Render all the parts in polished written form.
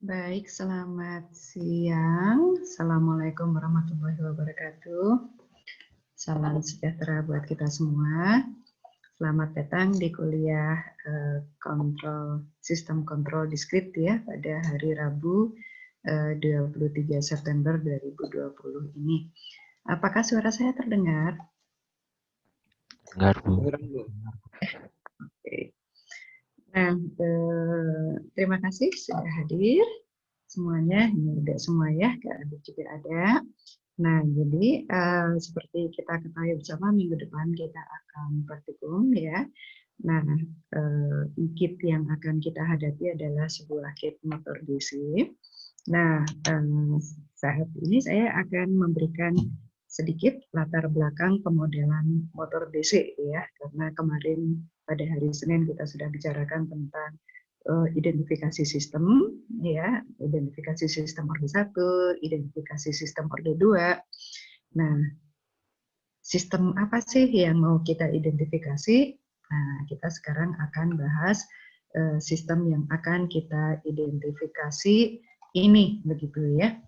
Baik, selamat siang. Assalamualaikum warahmatullahi wabarakatuh. Salam sejahtera buat kita semua. Selamat datang di kuliah sistem kontrol diskrit ya pada hari Rabu 23 September 2020 ini. Apakah suara saya terdengar? Dengar, Bu. Oke. Nah, terima kasih sudah hadir semuanya. Ini udah semua ya, Kak Adit juga ada. Nah, jadi seperti kita ketahui bersama minggu depan kita akan praktikum ya. Nah, kit yang akan kita hadapi adalah sebuah kit motor DC. Nah, saat ini saya akan memberikan sedikit latar belakang pemodelan motor DC ya, karena kemarin pada hari Senin kita sudah bicarakan tentang identifikasi sistem, ya, identifikasi sistem orde 1, identifikasi sistem orde 2. Nah, sistem apa sih yang mau kita identifikasi? Nah, kita sekarang akan bahas sistem yang akan kita identifikasi ini, begitu ya.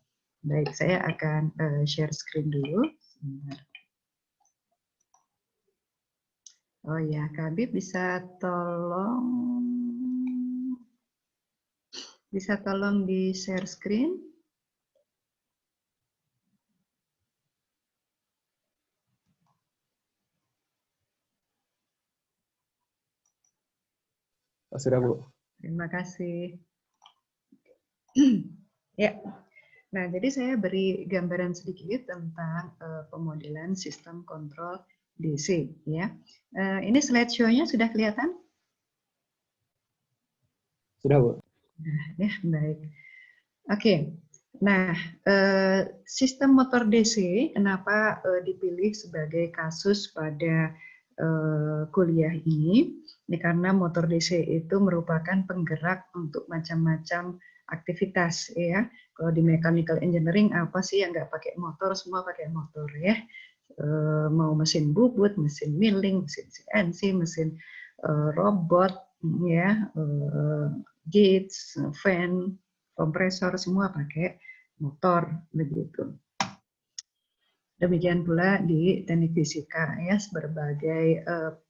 Baik, saya akan share screen dulu. Oh ya, Kak Habib bisa tolong di share screen? Oh, sudah, Bu. Terima kasih. Ya, nah jadi saya beri gambaran sedikit tentang pemodelan sistem kontrol DC. Ya, ini slideshow-nya sudah kelihatan? Sudah, Bu. Nah, ya baik. Oke. Nah, sistem motor DC kenapa dipilih sebagai kasus pada kuliah ini? Ini karena motor DC itu merupakan penggerak untuk macam-macam aktivitas ya. Kalau di mechanical engineering apa sih yang nggak pakai motor? Semua pakai motor ya. Mau mesin bubut, mesin milling, mesin CNC, mesin robot, ya, gates, fan, kompresor, semua pakai motor begitu. Demikian pula di teknik fisika ya, berbagai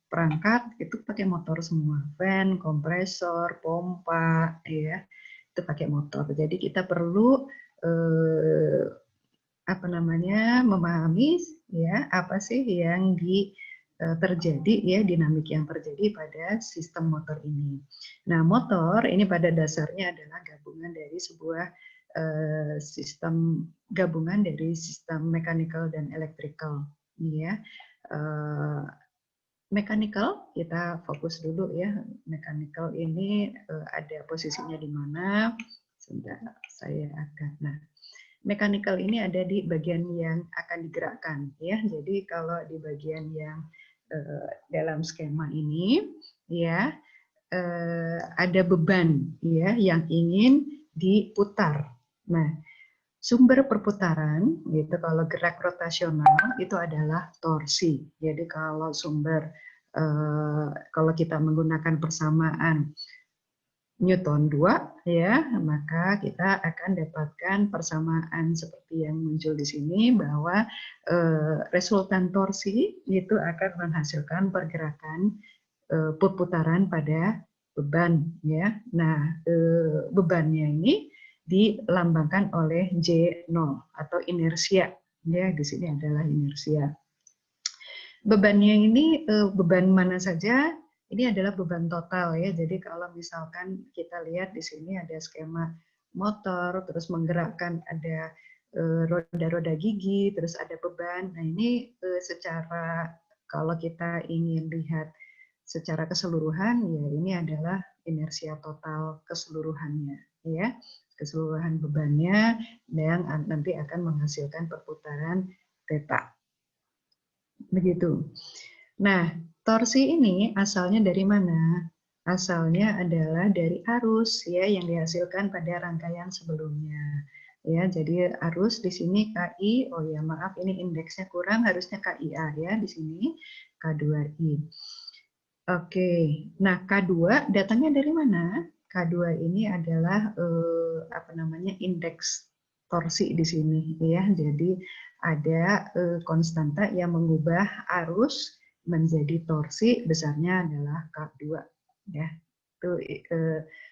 perangkat itu pakai motor semua, fan, kompresor, pompa ya, itu pakai motor. Jadi kita perlu memahami ya apa sih yang terjadi ya, dinamik yang terjadi pada sistem motor ini. Nah, motor ini pada dasarnya adalah gabungan dari sebuah sistem mechanical dan electrical ya. Mechanical kita fokus dulu ya. Mechanical ini ada posisinya di mana? Sebentar, saya akan. Nah, mechanical ini ada di bagian yang akan digerakkan ya. Jadi kalau di bagian yang dalam skema ini ya ada beban ya yang ingin diputar. Nah, sumber perputaran gitu kalau gerak rotasional itu adalah torsi. Jadi kalau kalau kita menggunakan persamaan Newton 2 ya, maka kita akan dapatkan persamaan seperti yang muncul di sini bahwa resultan torsi itu akan menghasilkan pergerakan perputaran pada beban ya. Nah, bebannya ini dilambangkan oleh J0 atau inersia ya, di sini adalah inersia. Bebannya ini beban mana saja? Ini adalah beban total ya. Jadi kalau misalkan kita lihat di sini ada skema motor, terus menggerakkan ada roda-roda gigi, terus ada beban. Nah ini secara kalau kita ingin lihat secara keseluruhan ya ini adalah inersia total keseluruhannya ya. Keseluruhan bebannya yang nanti akan menghasilkan perputaran theta. Begitu. Nah, torsi ini asalnya dari mana? Asalnya adalah dari arus ya yang dihasilkan pada rangkaian sebelumnya. Ya, jadi arus di sini KI, oh ya maaf ini indeksnya kurang, harusnya KIA ya di sini K2I. Oke. Nah, K2 datangnya dari mana? K2 ini adalah indeks torsi di sini ya. Jadi ada konstanta yang mengubah arus menjadi torsi, besarnya adalah K2 ya.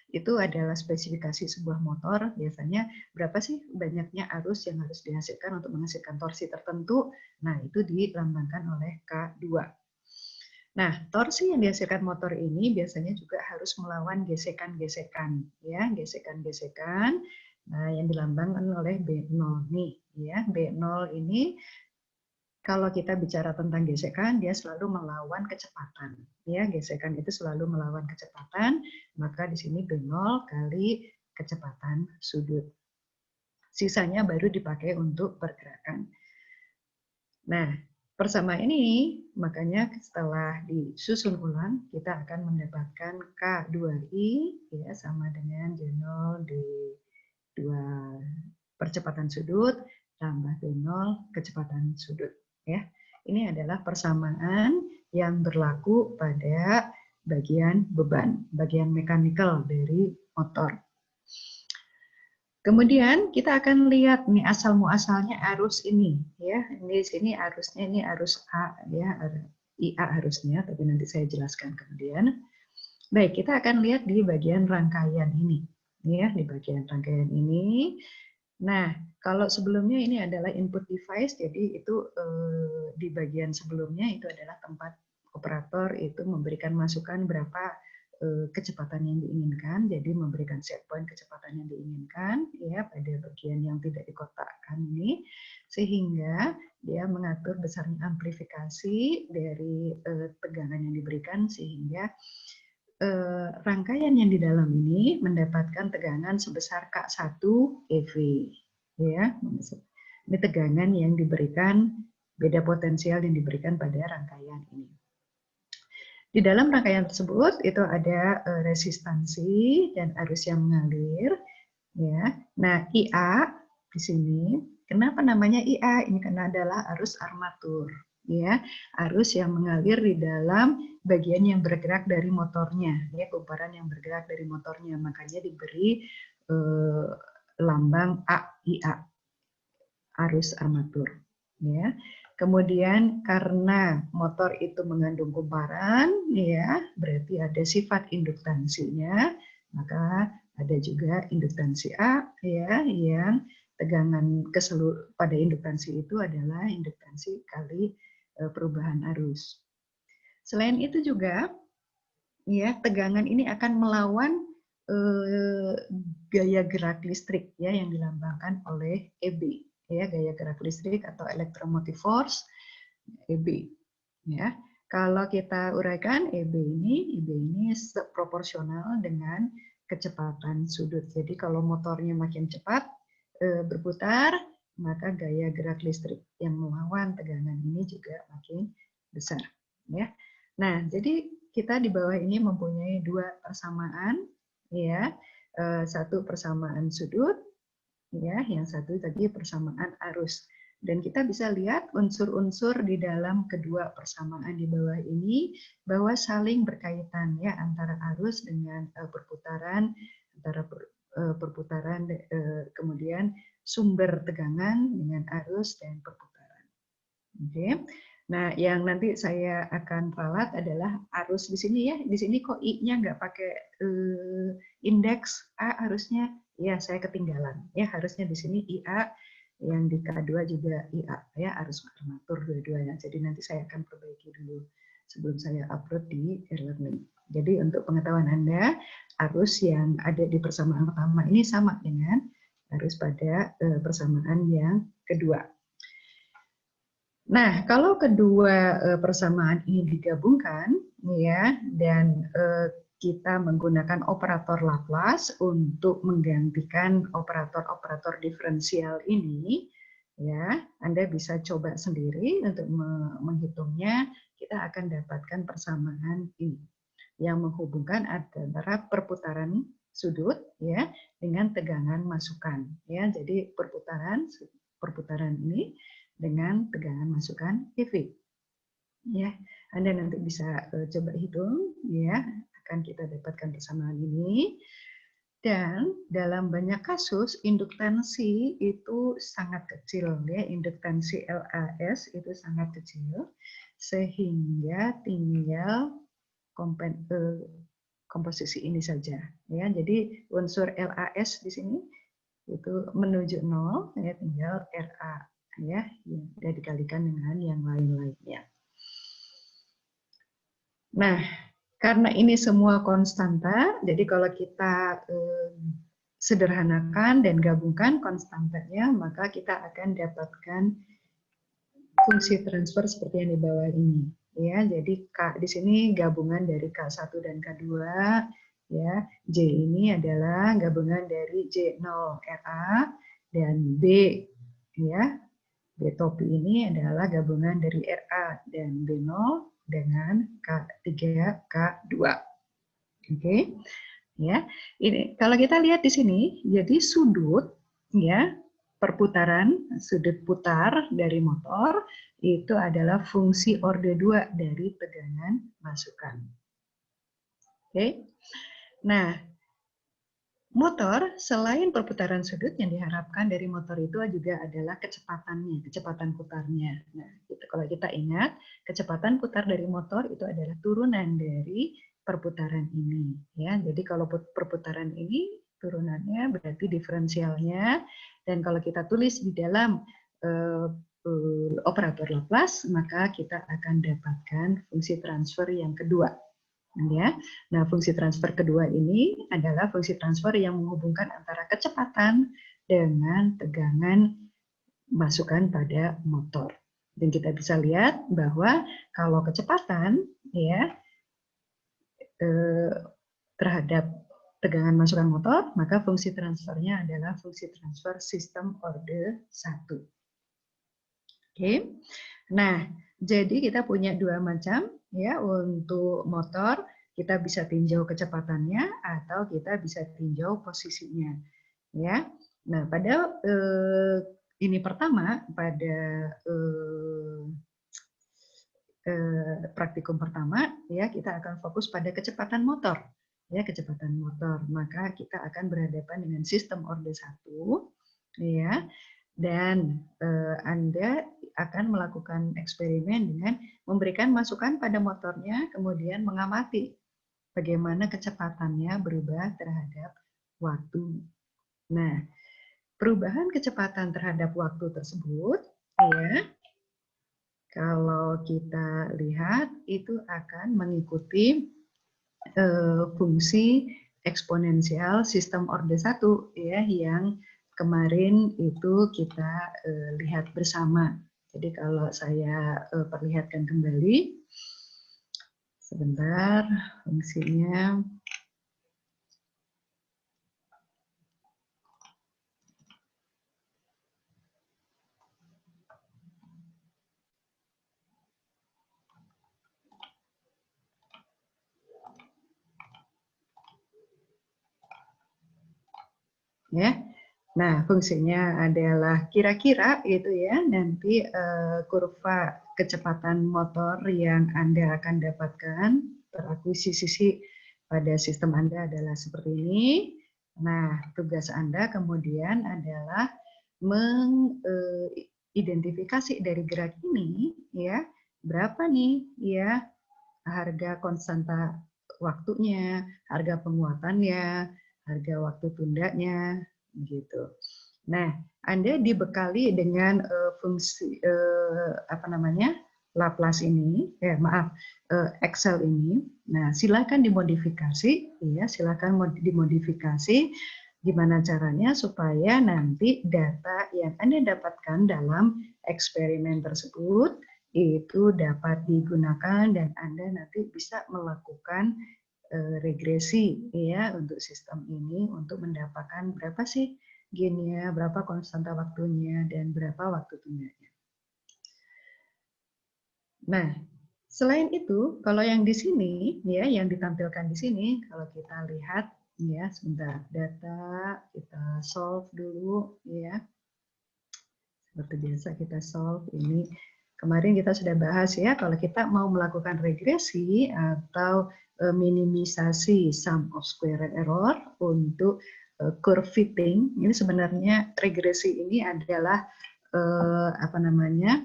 Itu adalah spesifikasi sebuah motor. Biasanya berapa sih banyaknya arus yang harus dihasilkan untuk menghasilkan torsi tertentu. Nah, itu dilambangkan oleh K2. Nah, torsi yang dihasilkan motor ini biasanya juga harus melawan gesekan-gesekan, ya, gesekan-gesekan. Nah, yang dilambangkan oleh B0 nih, ya. B0 ini kalau kita bicara tentang gesekan, dia selalu melawan kecepatan, ya. Gesekan itu selalu melawan kecepatan, maka di sini B0 kali kecepatan sudut. Sisanya baru dipakai untuk pergerakan. Nah, persamaan ini, makanya setelah disusun ulang, kita akan mendapatkan K2I ya, sama dengan J0 D2 percepatan sudut tambah B0 kecepatan sudut. Ya. Ini adalah persamaan yang berlaku pada bagian beban, bagian mekanikal dari motor. Kemudian kita akan lihat nih asal muasalnya arus ini ya. Ini di sini arusnya ini arus A ya, IA harusnya, tapi nanti saya jelaskan kemudian. Baik, kita akan lihat di bagian rangkaian ini ya, di bagian rangkaian ini. Nah, kalau sebelumnya ini adalah input device, jadi itu di bagian sebelumnya itu adalah tempat operator itu memberikan masukan berapa kecepatan yang diinginkan, jadi memberikan set point kecepatan yang diinginkan ya pada bagian yang tidak dikotakkan ini, sehingga dia mengatur besarnya amplifikasi dari tegangan yang diberikan sehingga rangkaian yang di dalam ini mendapatkan tegangan sebesar K1 EV ya. Ini tegangan yang diberikan, beda potensial yang diberikan pada rangkaian ini. Di dalam rangkaian tersebut itu ada resistansi dan arus yang mengalir ya. Nah, IA di sini kenapa namanya IA? Ini karena adalah arus armatur ya, arus yang mengalir di dalam bagian yang bergerak dari motornya ya, kumparan yang bergerak dari motornya, makanya diberi lambang AIA, arus armatur ya. Kemudian karena motor itu mengandung kumparan ya, berarti ada sifat induktansinya, maka ada juga induktansi A ya, yang tegangan pada induktansi itu adalah induktansi kali perubahan arus. Selain itu juga ya, tegangan ini akan melawan gaya gerak listrik ya yang dilambangkan oleh EB ya, gaya gerak listrik atau electromotive force EB ya. Kalau kita uraikan EB ini proporsional dengan kecepatan sudut. Jadi kalau motornya makin cepat berputar, maka gaya gerak listrik yang melawan tegangan ini juga makin besar ya. Nah, jadi kita di bawah ini mempunyai dua persamaan ya. Satu persamaan sudut ya, yang satu tadi persamaan arus. Dan kita bisa lihat unsur-unsur di dalam kedua persamaan di bawah ini bahwa saling berkaitan ya antara arus dengan perputaran, antara perputaran kemudian sumber tegangan dengan arus dan perputaran. Oke. Nah, yang nanti saya akan ralat adalah arus di sini ya. Di sini kok I-nya nggak pakai indeks A harusnya. Ya, saya ketinggalan. Ya, harusnya di sini IA, yang di K2 juga IA ya, arus armatur dua-duanya. Jadi nanti saya akan perbaiki dulu sebelum saya upload di e-learning. Jadi untuk pengetahuan Anda, arus yang ada di persamaan pertama ini sama dengan arus pada persamaan yang kedua. Nah, kalau kedua persamaan ini digabungkan ya, dan kita menggunakan operator Laplace untuk menggantikan operator-operator diferensial ini ya, Anda bisa coba sendiri untuk menghitungnya. Kita akan dapatkan persamaan ini yang menghubungkan antara perputaran sudut ya dengan tegangan masukan ya. Jadi perputaran ini dengan tegangan masukan EV. Ya, Anda nanti bisa coba hitung ya, akan kita dapatkan persamaan ini. Dan dalam banyak kasus induktansi itu sangat kecil ya, induktansi LAS itu sangat kecil sehingga tinggal komposisi ini saja ya. Jadi unsur LAS di sini itu menuju 0 ya, tinggal RA ya, sudah dikalikan dengan yang lain-lainnya. Nah, karena ini semua konstanta, jadi kalau kita sederhanakan dan gabungkan konstantanya, maka kita akan dapatkan fungsi transfer seperti yang di bawah ini. Ya, jadi K di sini gabungan dari K1 dan K2, ya. J ini adalah gabungan dari J0 RA dan B, ya. B topi ini adalah gabungan dari RA dan B0 dengan K3, K2. Oke. Ya. Ini kalau kita lihat di sini, jadi sudut ya, perputaran sudut putar dari motor itu adalah fungsi orde 2 dari tegangan masukan. Oke. Nah, motor selain perputaran sudut yang diharapkan dari motor itu juga adalah kecepatannya, kecepatan putarnya. Nah, itu kalau kita ingat, kecepatan putar dari motor itu adalah turunan dari perputaran ini, ya. Jadi kalau perputaran ini turunannya berarti diferensialnya, dan kalau kita tulis di dalam operator Laplace, maka kita akan dapatkan fungsi transfer yang kedua. Ya. Nah, fungsi transfer kedua ini adalah fungsi transfer yang menghubungkan antara kecepatan dengan tegangan masukan pada motor. Dan kita bisa lihat bahwa kalau kecepatan ya terhadap tegangan masukan motor, maka fungsi transfernya adalah fungsi transfer sistem orde 1. Oke. Nah, jadi kita punya dua macam ya untuk motor, kita bisa tinjau kecepatannya atau kita bisa tinjau posisinya ya. Nah, pada ini pertama pada praktikum pertama ya kita akan fokus pada kecepatan motor ya, kecepatan motor. Maka kita akan berhadapan dengan sistem orde 1 ya. Dan Anda akan melakukan eksperimen dengan memberikan masukan pada motornya, kemudian mengamati bagaimana kecepatannya berubah terhadap waktu. Nah, perubahan kecepatan terhadap waktu tersebut, ya, kalau kita lihat itu akan mengikuti fungsi eksponensial sistem orde 1 ya, yang kemarin itu kita lihat bersama. Jadi kalau saya perlihatkan kembali, sebentar, fungsinya. Ya. Nah, fungsinya adalah kira-kira gitu ya, nanti kurva kecepatan motor yang Anda akan dapatkan terakuisisi pada sistem Anda adalah seperti ini. Nah, tugas Anda kemudian adalah mengidentifikasi dari gerak ini ya, berapa nih ya harga konstanta waktunya, harga penguatannya, harga waktu tundanya, gitu. Nah, Anda dibekali dengan fungsi Laplace ini, Excel ini. Nah, silakan dimodifikasi, ya, silakan dimodifikasi. Gimana caranya supaya nanti data yang Anda dapatkan dalam eksperimen tersebut itu dapat digunakan dan Anda nanti bisa melakukan regresi ya untuk sistem ini untuk mendapatkan berapa sih gainnya, berapa konstanta waktunya, dan berapa waktu tundanya. Nah, selain itu, kalau yang di sini ya, yang ditampilkan di sini, kalau kita lihat ya, sebentar, data kita solve dulu ya. Seperti biasa kita solve ini. Kemarin kita sudah bahas ya, kalau kita mau melakukan regresi atau minimisasi sum of square error untuk curve fitting. Ini sebenarnya regresi ini adalah apa namanya,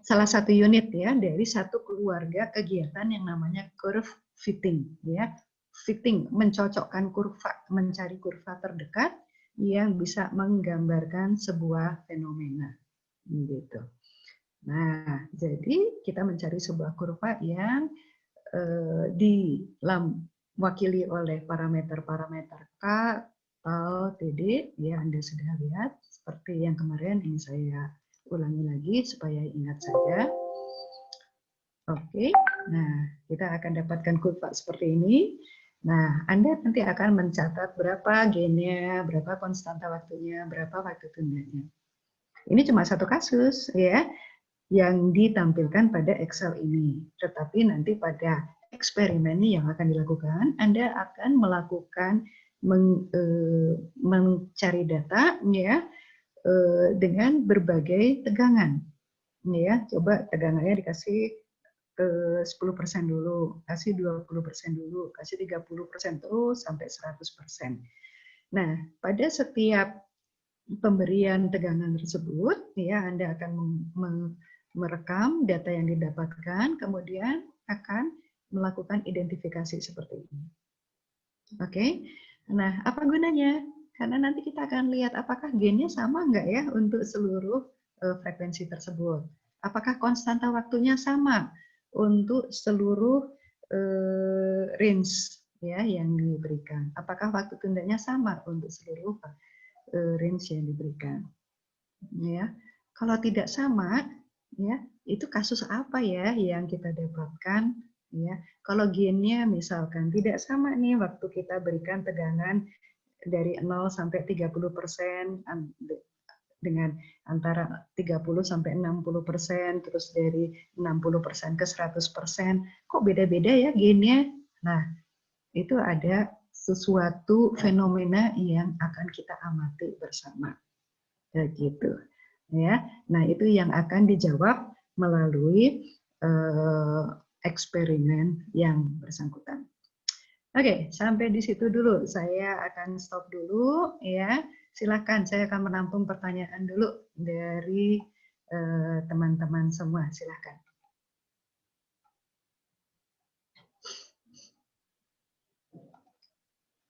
salah satu unit ya dari satu keluarga kegiatan yang namanya curve fitting ya. Fitting, mencocokkan kurva, mencari kurva terdekat yang bisa menggambarkan sebuah fenomena gitu. Nah, jadi kita mencari sebuah kurva yang diwakili oleh parameter-parameter K, tau, TD, ya Anda sudah lihat seperti yang kemarin, ini saya ulangi lagi supaya ingat saja. Oke, nah kita akan dapatkan kurva seperti ini. Nah, Anda nanti akan mencatat berapa gainnya, berapa konstanta waktunya, berapa waktu tundanya. Ini cuma satu kasus ya yang ditampilkan pada Excel ini. Tetapi nanti pada eksperimen yang akan dilakukan, Anda akan melakukan mencari data ya dengan berbagai tegangan. Ya, coba tegangannya dikasih 10% dulu, kasih 20% dulu, kasih 30% terus sampai 100%. Nah, pada setiap pemberian tegangan tersebut, ya Anda akan merekam data yang didapatkan, kemudian akan melakukan identifikasi seperti ini. Oke, nah apa gunanya? Karena nanti kita akan lihat apakah gainnya sama enggak ya untuk seluruh frekuensi tersebut. Apakah konstanta waktunya sama untuk seluruh range ya yang diberikan. Apakah waktu tundanya sama untuk seluruh range yang diberikan. Ya, kalau tidak sama, ya itu kasus apa ya yang kita dapatkan? Ya, kalau gainnya misalkan tidak sama nih waktu kita berikan tegangan dari 0 sampai 30% dengan antara 30 sampai 60%, terus dari 60% ke 100%, kok beda-beda ya gainnya? Nah, itu ada sesuatu fenomena yang akan kita amati bersama. Gitu. Ya. Nah, itu yang akan dijawab melalui eksperimen yang bersangkutan. Oke, sampai di situ dulu. Saya akan stop dulu ya. Silakan, saya akan menampung pertanyaan dulu dari teman-teman semua. Silakan.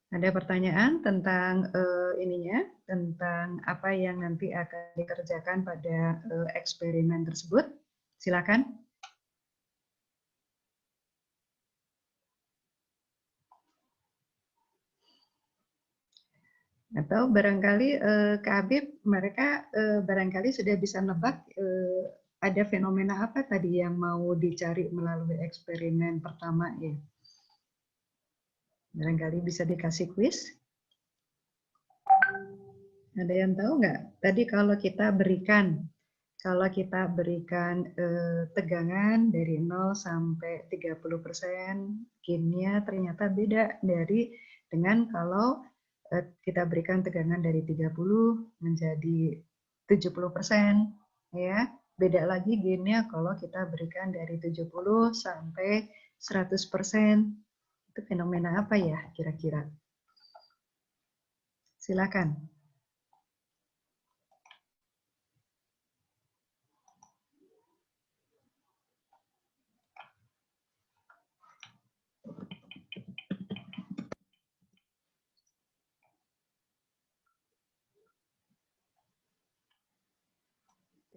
Ada pertanyaan tentang ininya, tentang apa yang nanti akan dikerjakan pada eksperimen tersebut? Silakan. Atau barangkali Kak Habib, mereka barangkali sudah bisa nebak ada fenomena apa tadi yang mau dicari melalui eksperimen pertama ya? Barangkali bisa dikasih kuis. Ada yang tahu nggak? Tadi kalau kita berikan tegangan dari 0 sampai 30%, gainnya ternyata beda dengan kalau kita berikan tegangan dari 30 menjadi 70%, ya. Beda lagi gainnya kalau kita berikan dari 70 sampai 100%. Itu fenomena apa ya kira-kira? Silakan.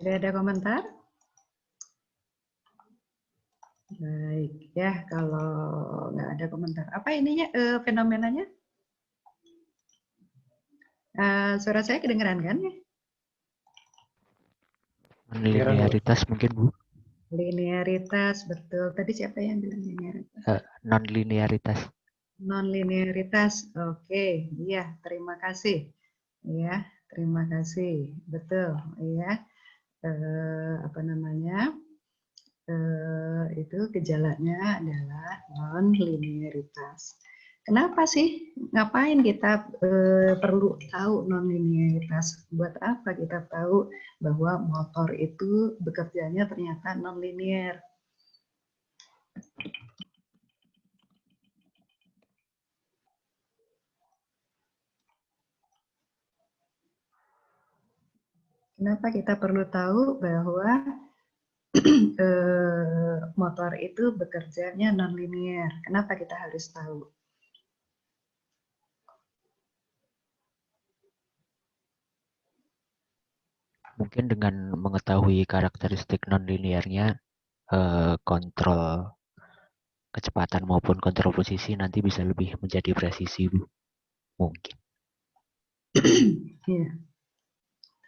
Tidak ada komentar? Baik, ya kalau nggak ada komentar. Apa ininya fenomenanya? Suara saya kedengeran kan ya? Non-linearitas mungkin, Bu. Linearitas, betul. Tadi siapa yang bilang linearitas? Non-linearitas. Non-linearitas, oke. Iya, terima kasih. Ya, terima kasih. Betul, ya. Apa namanya? Itu gejalanya adalah non-linearitas. Kenapa sih? Ngapain kita perlu tahu non-linearitas? Buat apa kita tahu bahwa motor itu bekerjanya ternyata non-linear? Kenapa kita perlu tahu bahwa motor itu bekerjanya non-linear? Kenapa kita harus tahu? Mungkin dengan mengetahui karakteristik non-linearnya, kontrol kecepatan maupun kontrol posisi nanti bisa lebih menjadi presisi, Bu. Mungkin. Ya,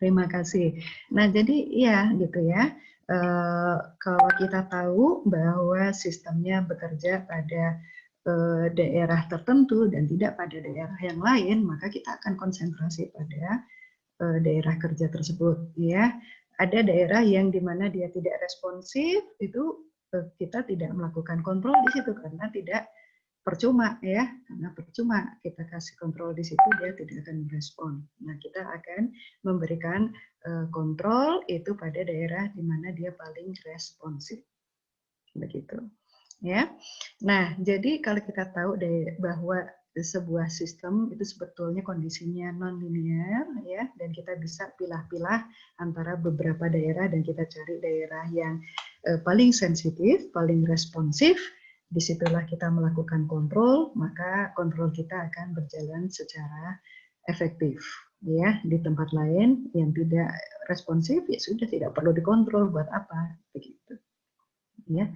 terima kasih. Nah, jadi ya gitu ya. Kalau kita tahu bahwa sistemnya bekerja pada daerah tertentu dan tidak pada daerah yang lain, maka kita akan konsentrasi pada daerah kerja tersebut. Ya, ada daerah yang dimana dia tidak responsif, itu kita tidak melakukan kontrol di situ karena tidak percuma ya, karena percuma kita kasih kontrol di situ dia tidak akan merespon. Nah, kita akan memberikan kontrol itu pada daerah di mana dia paling responsif. Begitu. Ya. Nah, jadi kalau kita tahu bahwa sebuah sistem itu sebetulnya kondisinya non-linear ya, dan kita bisa pilah-pilah antara beberapa daerah dan kita cari daerah yang paling sensitif, paling responsif. Disitulah kita melakukan kontrol, maka kontrol kita akan berjalan secara efektif. Ya, di tempat lain yang tidak responsif ya sudah tidak perlu dikontrol, buat apa begitu. Ya.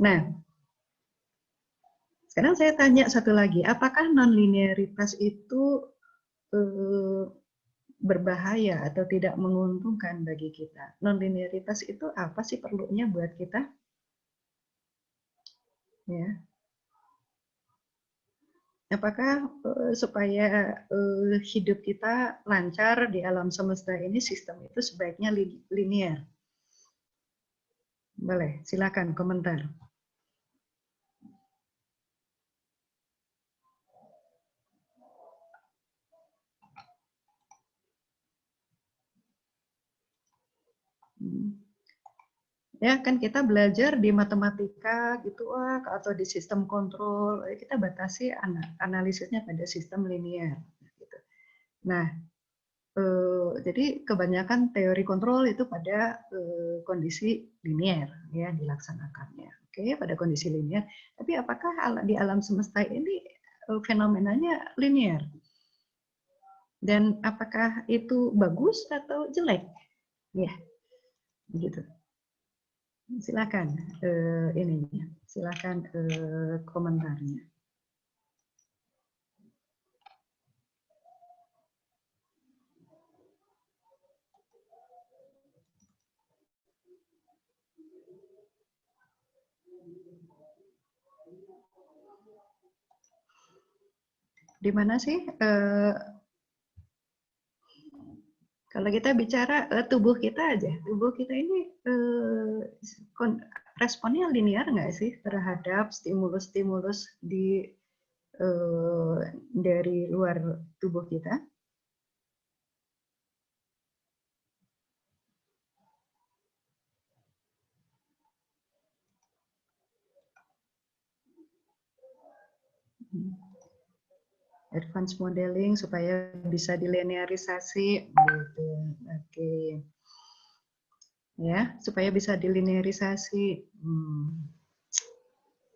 Nah, sekarang saya tanya satu lagi, apakah non-linearitas itu berbahaya atau tidak menguntungkan bagi kita? Non-linearitas itu apa sih perlunya buat kita? Ya. Apakah supaya hidup kita lancar di alam semesta ini sistem itu sebaiknya linear? Boleh, silakan komentar. Ya kan kita belajar di matematika gitu atau di sistem kontrol, kita batasi analisisnya pada sistem linear. Gitu. Nah, jadi kebanyakan teori kontrol itu pada kondisi linear ya dilaksanakannya. Oke, pada kondisi linear. Tapi apakah di alam semesta ini fenomenanya linear? Dan apakah itu bagus atau jelek? Ya, begitu. Silakan ininya, silakan komentarnya. Di mana sih kalau kita bicara tubuh kita aja, tubuh kita ini responnya linear nggak sih terhadap stimulus-stimulus dari luar tubuh kita? Advanced modeling supaya bisa dilinearisasi, gitu. Oke. Ya, supaya bisa dilinearisasi.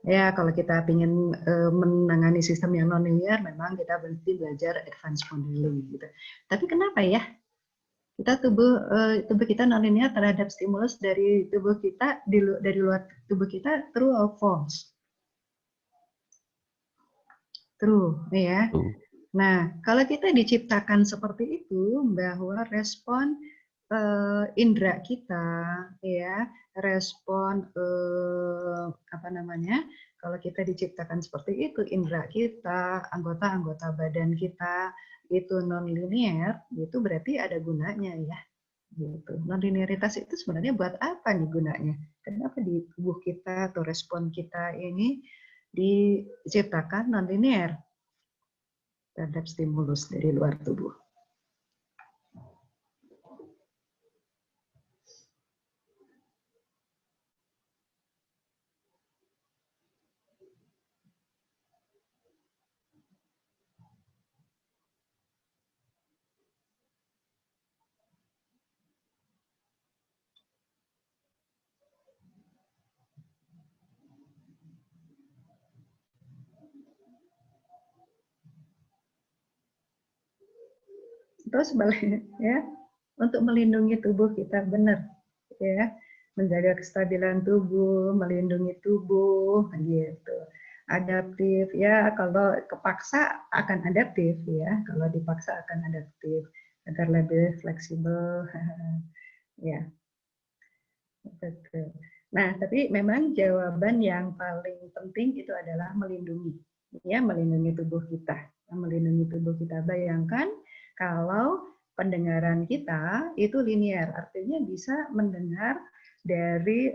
Ya, kalau kita ingin menangani sistem yang non-linear, memang kita berarti belajar advanced modeling. Gitu. Tapi kenapa ya? Kita tubuh kita non-linear terhadap stimulus dari tubuh kita dari luar tubuh kita, true or false? True, ya. Nah, kalau kita diciptakan seperti itu, bahwa respon indera kita, ya, respon apa namanya? Kalau kita diciptakan seperti itu, indera kita, anggota-anggota badan kita itu non-linear, itu berarti ada gunanya ya. Gitu. Non-linearitas itu sebenarnya buat apa nih gunanya? Kenapa di tubuh kita atau respon kita ini diciptakan non-linear? terhadap stimulus dari luar tubuh. Terus balik ya, untuk melindungi tubuh kita benar ya, menjaga kestabilan tubuh, melindungi tubuh gitu. Adaptif ya, kalau kepaksa akan adaptif ya, kalau dipaksa akan adaptif agar lebih fleksibel ya. Betul. Nah, tapi memang jawaban yang paling penting itu adalah melindungi ya, melindungi tubuh kita. Melindungi tubuh kita, bayangkan kalau pendengaran kita itu linear, artinya bisa mendengar dari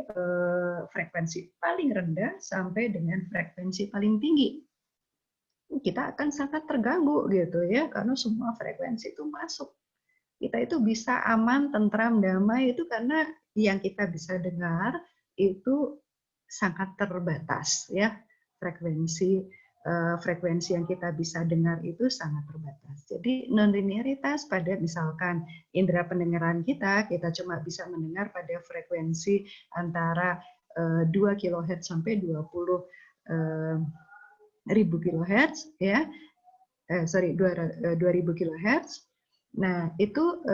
frekuensi paling rendah sampai dengan frekuensi paling tinggi. Kita akan sangat terganggu gitu ya, karena semua frekuensi itu masuk. Kita itu bisa aman, tentram, damai itu karena yang kita bisa dengar itu sangat terbatas ya, frekuensi yang kita bisa dengar itu sangat terbatas. Jadi nonlinearitas pada misalkan indera pendengaran kita cuma bisa mendengar pada frekuensi antara 2 kHz sampai 20 ribu kHz ya, 2000 kHz. Nah, itu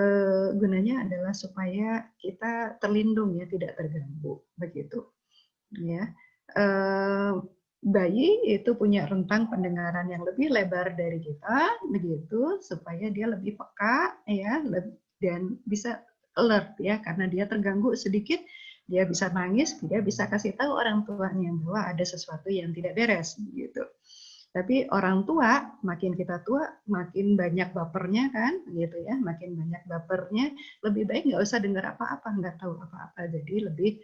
gunanya adalah supaya kita terlindung ya, tidak terganggu begitu. Ya. Bayi itu punya rentang pendengaran yang lebih lebar dari kita begitu supaya dia lebih peka ya, dan bisa alert ya, karena dia terganggu sedikit dia bisa nangis, dia bisa kasih tahu orang tuanya bahwa ada sesuatu yang tidak beres gitu. Tapi orang tua, makin kita tua, makin banyak bapernya kan, gitu ya, makin banyak bapernya, lebih baik nggak usah dengar apa-apa, nggak tahu apa-apa, jadi lebih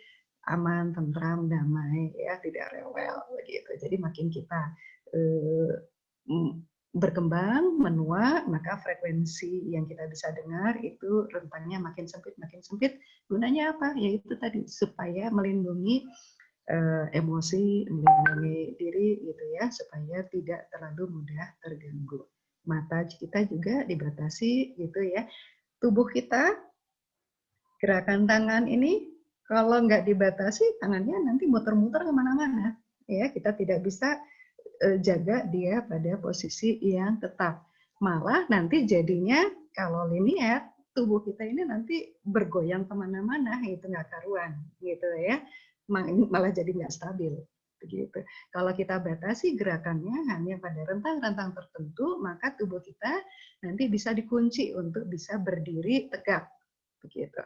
aman, tentram, damai, ya, tidak rewel, begitu. Jadi makin kita berkembang, menua, maka frekuensi yang kita bisa dengar itu rentangnya makin sempit, makin sempit. Gunanya apa? Yaitu tadi supaya melindungi emosi, melindungi diri gitu ya, supaya tidak terlalu mudah terganggu. Mata kita juga dibatasi gitu ya. Tubuh kita, gerakan tangan ini kalau nggak dibatasi, tangannya nanti muter-muter kemana-mana. Ya, kita tidak bisa jaga dia pada posisi yang tetap. Malah nanti jadinya kalau linear, tubuh kita ini nanti bergoyang kemana-mana, itu nggak karuan gitu ya, malah jadi nggak stabil begitu. Kalau kita batasi gerakannya hanya pada rentang-rentang tertentu, maka tubuh kita nanti bisa dikunci untuk bisa berdiri tegak begitu.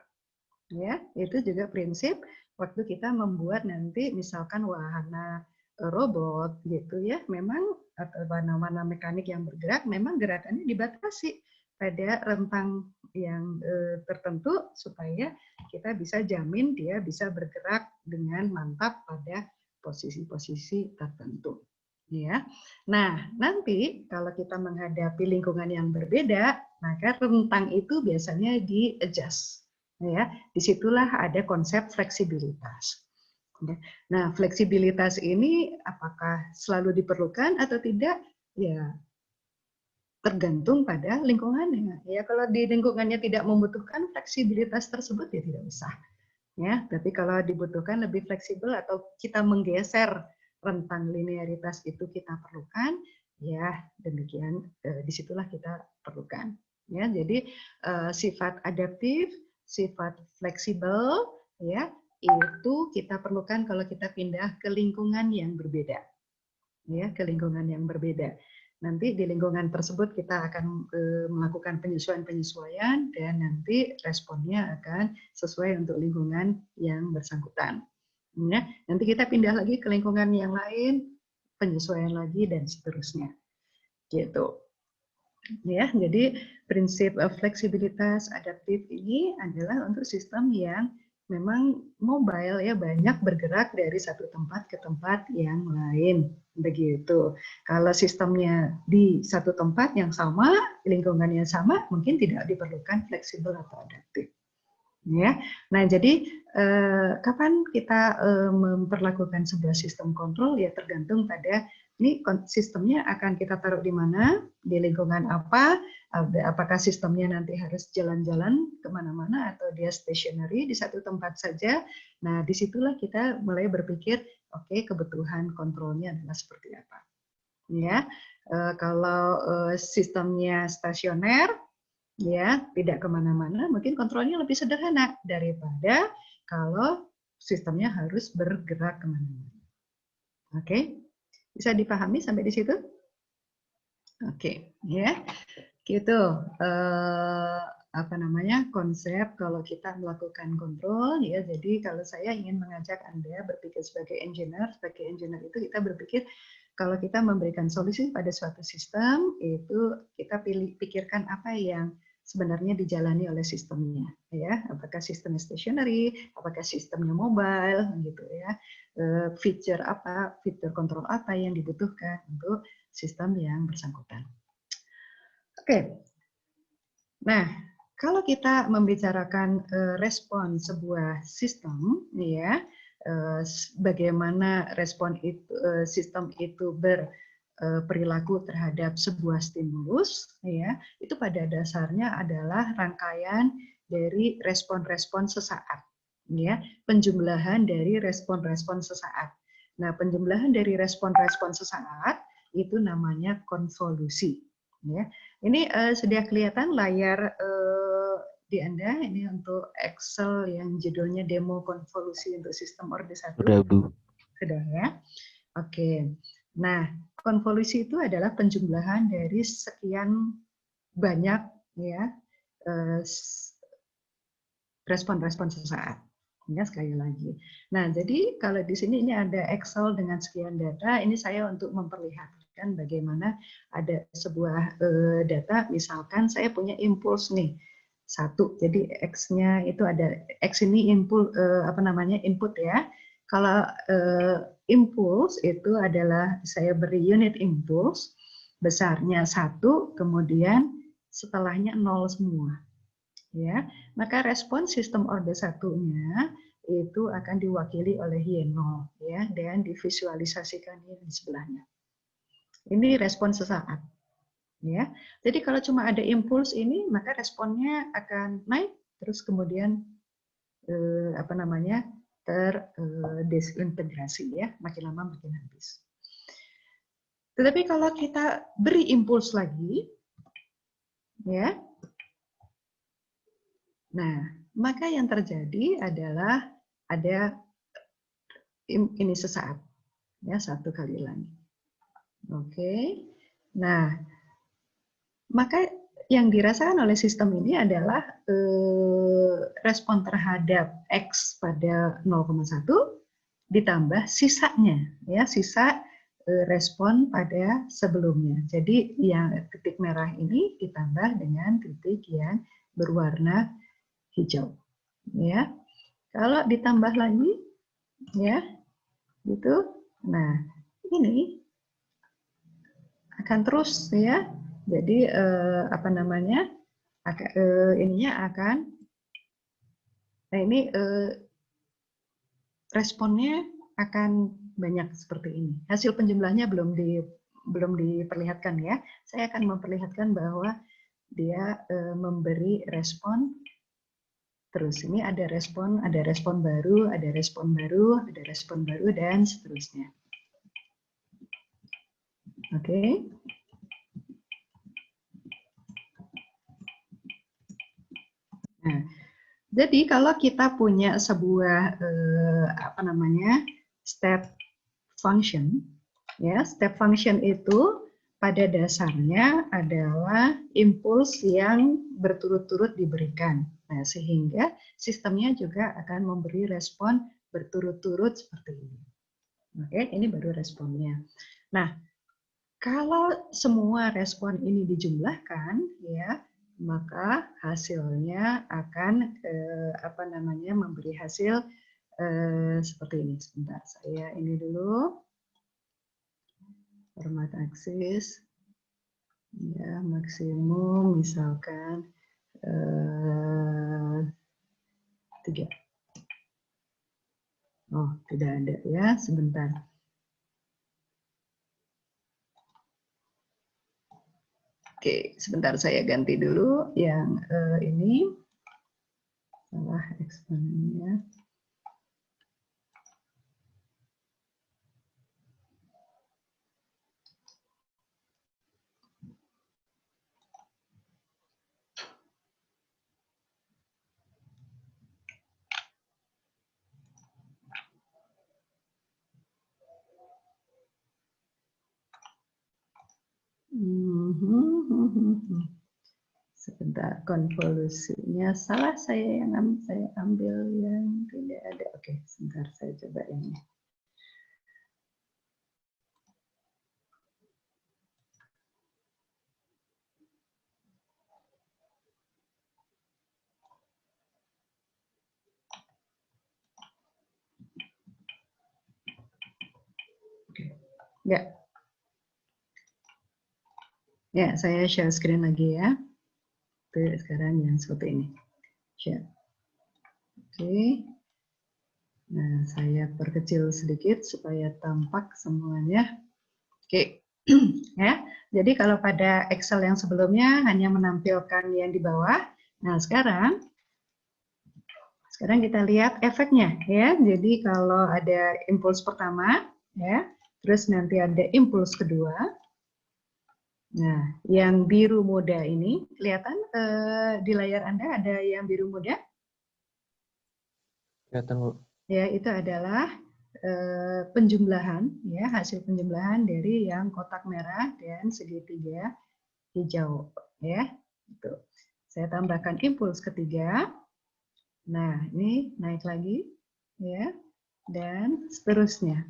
Ya, itu juga prinsip waktu kita membuat nanti misalkan wahana robot gitu ya, memang atau wahana mekanik yang bergerak, memang gerakannya dibatasi pada rentang yang tertentu supaya kita bisa jamin dia bisa bergerak dengan mantap pada posisi-posisi tertentu. Ya. Nah, nanti kalau kita menghadapi lingkungan yang berbeda, maka rentang itu biasanya di-adjust. Ya, disitulah ada konsep fleksibilitas. Nah, fleksibilitas ini apakah selalu diperlukan atau tidak? Ya, tergantung pada lingkungannya. Ya, kalau di lingkungannya tidak membutuhkan fleksibilitas tersebut ya tidak usah. Ya, tapi kalau dibutuhkan lebih fleksibel atau kita menggeser rentang linearitas itu kita perlukan, ya demikian disitulah kita perlukan. Ya, jadi sifat adaptif, sifat fleksibel, ya itu kita perlukan kalau kita pindah ke lingkungan yang berbeda. Ya, ke lingkungan yang berbeda. Nanti di lingkungan tersebut kita akan melakukan penyesuaian-penyesuaian dan nanti responnya akan sesuai untuk lingkungan yang bersangkutan. Ya, nanti kita pindah lagi ke lingkungan yang lain, penyesuaian lagi dan seterusnya. Gitu. Ya, jadi prinsip fleksibilitas adaptif ini adalah untuk sistem yang memang mobile ya, banyak bergerak dari satu tempat ke tempat yang lain. begitu. Kalau sistemnya di satu tempat yang sama, lingkungannya sama, mungkin tidak diperlukan fleksibel atau adaptif. Ya, nah jadi kapan kita memperlakukan sebuah sistem kontrol ya tergantung pada ini sistemnya akan kita taruh di mana, di lingkungan apa, apakah sistemnya nanti harus jalan-jalan kemana-mana atau dia stationary di satu tempat saja. Nah disitulah kita mulai berpikir, oke, kebutuhan kontrolnya adalah seperti apa. Ya, kalau sistemnya stasioner, ya tidak kemana-mana, mungkin kontrolnya lebih sederhana daripada kalau sistemnya harus bergerak kemana-mana. Oke, bisa dipahami sampai di situ? Oke, ya, gitu. Apa namanya konsep kalau kita melakukan kontrol, ya. Jadi kalau saya ingin mengajak Anda berpikir sebagai engineer itu kita berpikir kalau kita memberikan solusi pada suatu sistem itu kita pikirkan apa yang sebenarnya dijalani oleh sistemnya, ya, apakah sistemnya stationary, apakah sistemnya mobile, gitu ya, fitur kontrol apa yang dibutuhkan untuk sistem yang bersangkutan. Oke, nah kalau kita membicarakan respon sebuah sistem, ya, bagaimana respon itu sistem itu perilaku terhadap sebuah stimulus, ya, itu pada dasarnya adalah rangkaian dari respon-respon sesaat, ya, penjumlahan dari respon-respon sesaat. Nah, penjumlahan dari respon-respon sesaat itu namanya konvolusi, ya. Ini sudah kelihatan layar di Anda ini untuk Excel yang judulnya demo konvolusi untuk sistem orde 1. Sudah, Bu. Sudah ya. Oke. Nah, konvolusi itu adalah penjumlahan dari sekian banyak ya respon-respon sesaat. Ya, sekali lagi. Nah, jadi kalau di sini ini ada Excel dengan sekian data, ini saya untuk memperlihatkan bagaimana ada sebuah data, misalkan saya punya impuls nih, 1. Jadi X-nya itu ada, X ini input ya. Kalau impuls itu adalah saya beri unit impuls besarnya 1, kemudian setelahnya 0 semua. Ya, maka respon sistem orde 1-nya itu akan diwakili oleh Y0 ya, dan divisualisasikan di sebelahnya. Ini respon sesaat. Ya. Jadi kalau cuma ada impuls ini, maka responnya akan naik terus kemudian terdesintegrasi ya, makin lama makin habis. Tetapi kalau kita beri impuls lagi, ya, nah maka yang terjadi adalah ada ini sesaat, ya, 1 kali lagi. Oke, nah maka yang dirasakan oleh sistem ini adalah respon terhadap X pada 0,1 ditambah sisanya, ya, sisa respon pada sebelumnya. Jadi yang titik merah ini ditambah dengan titik yang berwarna hijau, ya. Kalau ditambah lagi, ya, gitu. Nah, ini akan terus, ya. Jadi ininya akan, nah ini responnya akan banyak seperti ini. Hasil penjumlahnya belum diperlihatkan ya. Saya akan memperlihatkan bahwa dia memberi respon terus. Ini ada respon baru, ada respon baru, ada respon baru, dan seterusnya. Oke. Nah, jadi kalau kita punya sebuah step function, ya, step function itu pada dasarnya adalah impuls yang berturut-turut diberikan. Nah, sehingga sistemnya juga akan memberi respon berturut-turut seperti ini. Oke, ini baru responnya. Nah, kalau semua respon ini dijumlahkan, ya, maka hasilnya akan memberi hasil seperti ini. Sebentar, saya ini dulu. format aksis, ya maksimum misalkan 3. Oh, tidak ada ya, sebentar. Oke, sebentar saya ganti dulu yang ini. Salah eksponennya. Sebentar, konvolusinya salah, saya ambil yang tidak ada. Oke, sebentar saya coba ini. Oke, enggak. Ya, saya share screen lagi ya. Sekarang yang seperti ini. Share. Oke. Nah, saya perkecil sedikit supaya tampak semuanya. Oke. Ya. Jadi kalau pada Excel yang sebelumnya hanya menampilkan yang di bawah. Nah, sekarang kita lihat efeknya ya. Jadi kalau ada impuls pertama ya, terus nanti ada impuls kedua. Nah, yang biru muda ini kelihatan di layar Anda ada yang biru muda? Kelihatan, Bu. Ya, itu adalah penjumlahan ya, hasil penjumlahan dari yang kotak merah dan segitiga hijau ya. Itu. Saya tambahkan impuls ketiga. Nah, ini naik lagi ya. Dan seterusnya.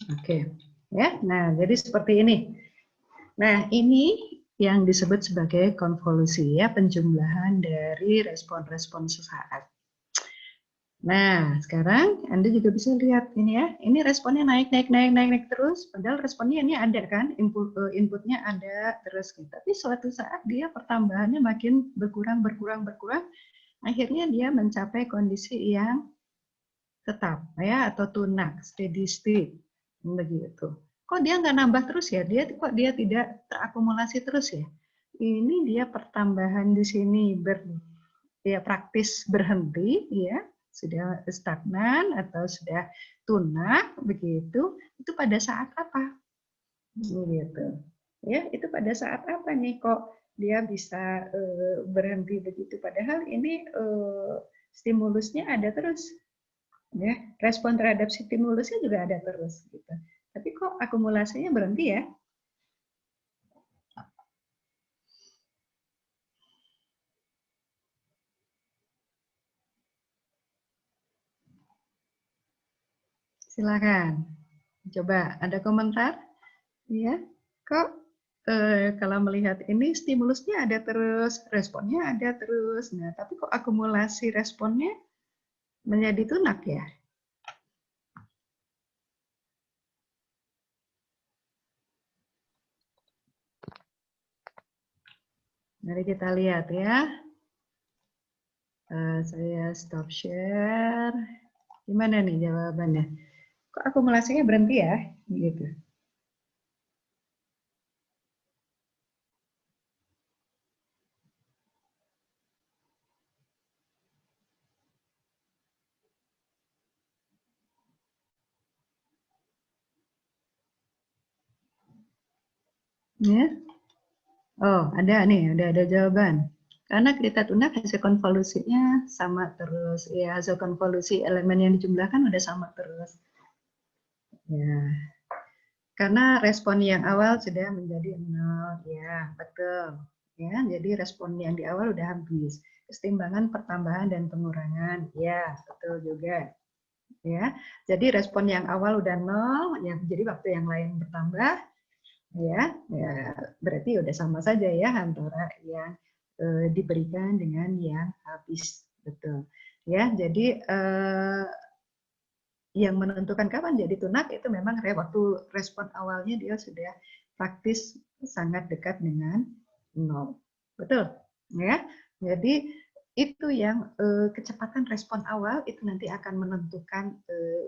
Oke, ya. Nah, jadi seperti ini. Nah, ini yang disebut sebagai konvolusi ya, penjumlahan dari respon-respon sesaat. Nah, sekarang Anda juga bisa lihat ini ya, ini responnya naik terus, padahal responnya ini ada kan, inputnya ada terus gitu. Tapi suatu saat dia pertambahannya makin berkurang, akhirnya dia mencapai kondisi yang tetap ya, atau tunak, steady state, begitu. Kok dia nggak nambah terus ya? Kok dia tidak terakumulasi terus ya? Ini dia pertambahan di sini praktis berhenti ya, sudah stagnan atau sudah tunak begitu. Itu pada saat apa? Begitu. Ya, itu pada saat apa nih kok dia bisa berhenti begitu? Padahal ini stimulusnya ada terus. Ya, respon terhadap stimulusnya juga ada terus gitu. Tapi kok akumulasinya berhenti ya? Silakan. Coba ada komentar? Ya. Kok kalau melihat ini stimulusnya ada terus, responnya ada terus. Nah, tapi kok akumulasi responnya menjadi tunak ya? Mari kita lihat ya. Saya stop share. Gimana nih jawabannya? Kok akumulasinya berhenti ya? Gitu. Ya. Oh, ada nih, ada jawaban. Karena kita tunak hasil konvolusinya sama terus. Ya, hasil konvolusi elemen yang dijumlahkan udah sama terus. Ya. Karena respon yang awal sudah menjadi 0. Ya, betul. ya. Jadi respon yang di awal udah habis. Kesetimbangan pertambahan dan pengurangan, ya betul juga. Ya, jadi respon yang awal udah 0, yang jadi waktu yang lain bertambah, ya berarti udah sama saja ya antara yang diberikan dengan yang habis, betul. Ya, jadi yang menentukan kapan jadi tunak itu memang waktu respon awalnya dia sudah praktis sangat dekat dengan 0, betul, ya. Jadi itu yang kecepatan respon awal itu nanti akan menentukan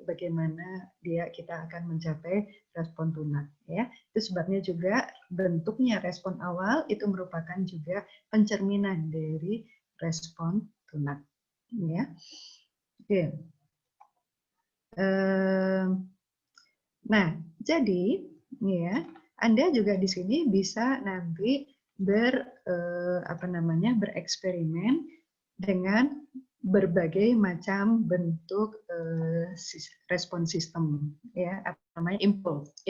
bagaimana kita akan mencapai respon tunak, ya. Itu sebabnya juga bentuknya respon awal itu merupakan juga pencerminan dari respon tunak, ya. Oke. Nah, jadi ya Anda juga di sini bisa nanti bereksperimen dengan berbagai macam bentuk respon sistem, ya, apa namanya,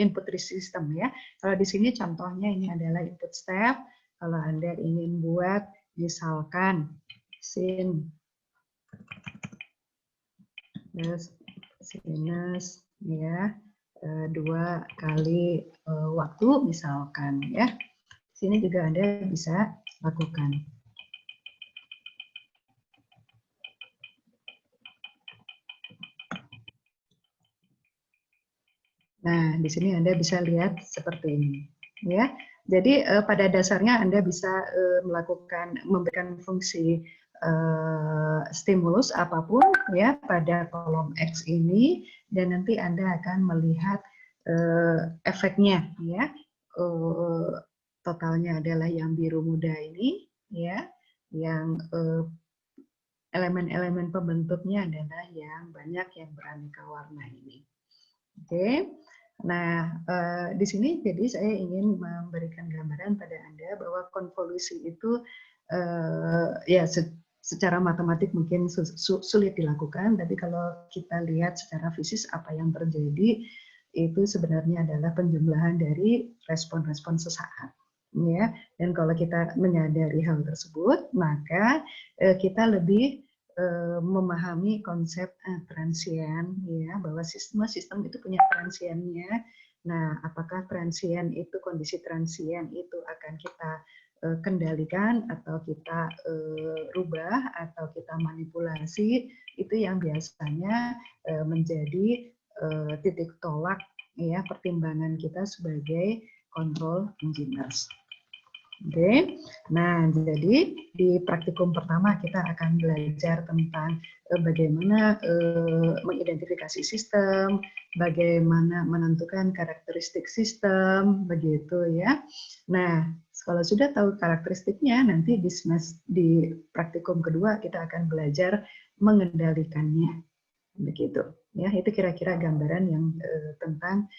input system, ya. Kalau di sini contohnya ini adalah input step. Kalau Anda ingin buat misalkan sin sinus, ya, 2 kali waktu misalkan, ya. Sini juga Anda bisa lakukan. Nah, di sini Anda bisa lihat seperti ini, ya. Jadi pada dasarnya Anda bisa memberikan fungsi stimulus apapun, ya, pada kolom X ini, dan nanti Anda akan melihat efeknya, ya. Totalnya adalah yang biru muda ini, ya, yang elemen-elemen pembentuknya adalah yang banyak yang beraneka warna ini. Oke. Nah, di sini jadi saya ingin memberikan gambaran pada Anda bahwa konvolusi itu ya secara matematik mungkin sulit dilakukan, tapi kalau kita lihat secara fisik apa yang terjadi itu sebenarnya adalah penjumlahan dari respon-respon sesaat, ya. Dan kalau kita menyadari hal tersebut, maka kita lebih memahami konsep transien, ya, bahwa sistem itu punya transiennya. Nah, apakah transien itu, kondisi transien itu akan kita kendalikan atau kita rubah atau kita manipulasi, itu yang biasanya menjadi titik tolak, ya, pertimbangan kita sebagai control engineers. Oke, nah jadi di praktikum pertama kita akan belajar tentang bagaimana mengidentifikasi sistem, bagaimana menentukan karakteristik sistem, begitu, ya. Nah, kalau sudah tahu karakteristiknya, nanti di praktikum kedua kita akan belajar mengendalikannya, begitu, ya. Itu kira-kira gambaran yang tentang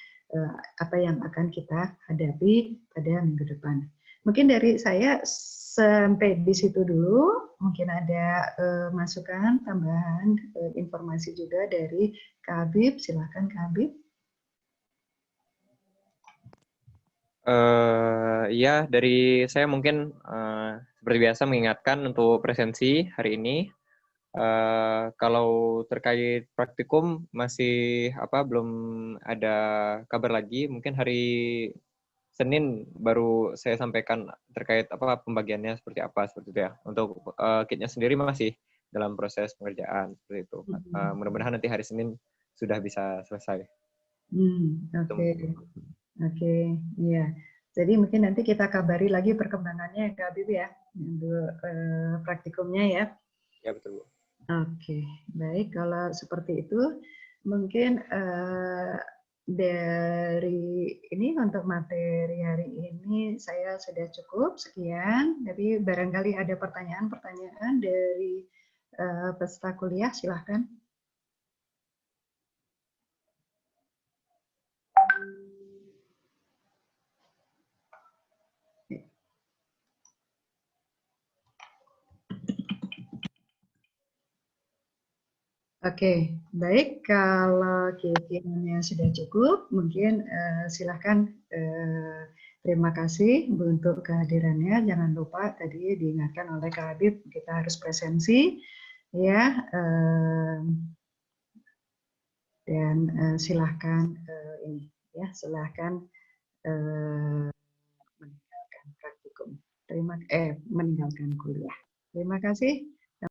apa yang akan kita hadapi pada minggu depan. Mungkin dari saya sampai di situ dulu. Mungkin ada masukan, tambahan, informasi juga dari Kak Habib. Silakan Kak Habib. Ya, dari saya mungkin seperti biasa mengingatkan untuk presensi hari ini. Kalau terkait praktikum masih belum ada kabar lagi. Mungkin hari Senin baru saya sampaikan terkait pembagiannya seperti apa seperti itu, ya. Untuk kitnya sendiri masih dalam proses pengerjaan seperti itu. Mudah-mudahan nanti hari Senin sudah bisa selesai. Oke, iya. Jadi mungkin nanti kita kabari lagi perkembangannya Kak Habib, ya, untuk praktikumnya, ya. Ya, betul, Bu. Oke, baik. Kalau seperti itu, mungkin dari ini untuk materi hari ini saya sudah cukup sekian. Tapi barangkali ada pertanyaan-pertanyaan dari peserta kuliah, silahkan. Oke, baik. Kalau kiranya sudah cukup, mungkin silahkan Terima kasih untuk kehadirannya. Jangan lupa tadi diingatkan oleh Kak Habib kita harus presensi, ya. Dan silahkan ini, ya, silahkan meninggalkan praktikum. Meninggalkan kuliah. Terima kasih.